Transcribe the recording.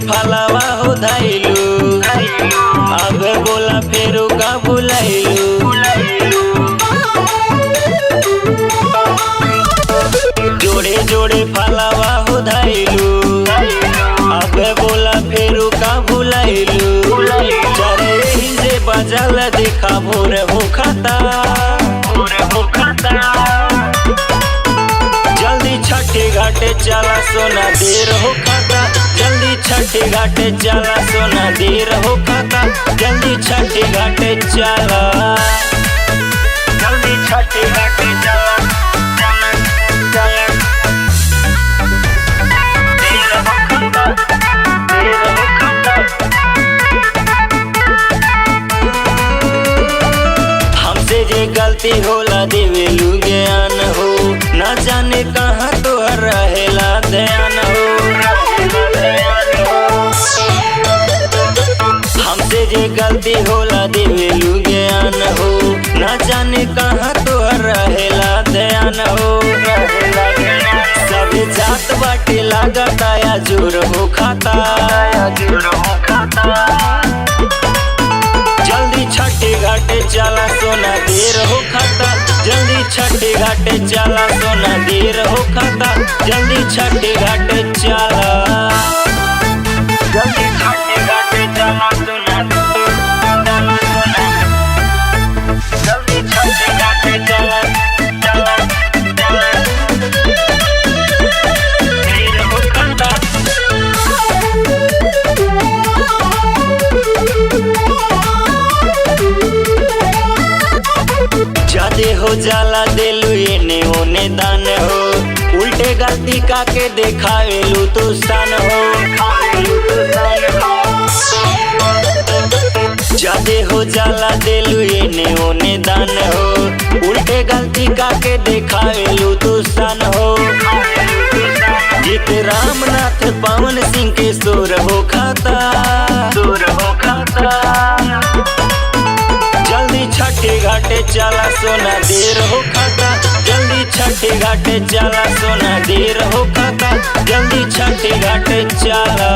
फलावा हो धैलू, अब बोला फेरू का भुलैलू। जोड़े जोड़े फलावा हो धैलू, अब बोला फेरू का भुलैलू। चरे ही से बजल देखा भोर हो खाता, जल्दी छठे घाटे चला सोना देर हो खाता, जल्दी छठे घाटे चला सोना देर हो खाता, जल्दी छठे घाटे चला, जल्दी छठे घाटे चला, देर हो खाता, देर हो खाता। हमसे जे गलती होला देवेलू ज्ञान हो, न जाने कहाँ तोहर रहेला ध्यान हो। हमसे जे गलती होला देवेलू ज्ञान हो, न जाने कहाँ तोहर रहेला ध्यान हो। सब जात बाटे लागता या जोर हो खाता, जल्दी छठे घाटे चला सोना देर हो खाता, जल्दी छठे घाटे चला सोना देर हो खाता, जल्दी छठे घाटे चला, जल्दी छठे घाटे चला सोना, जल्दी छठे घाटे चला, देर हो खाता। जादे हो जाला देलू एने ओने दान हो, उल्टे गलती का के देखावेलू तो सान हो। जादे हो जाला देलू एने ओने दान हो, उल्टे गलती का के देखावेलू तो सान हो। जित रामनाथ पवन सिंह के सोर हो खाता, सोर हो खाता, जल्दी छठे घाटे चला सोना देर हो खाता, जल्दी छठे घाटे चला सोना देर हो खाता, जल्दी छठे घाटे चला।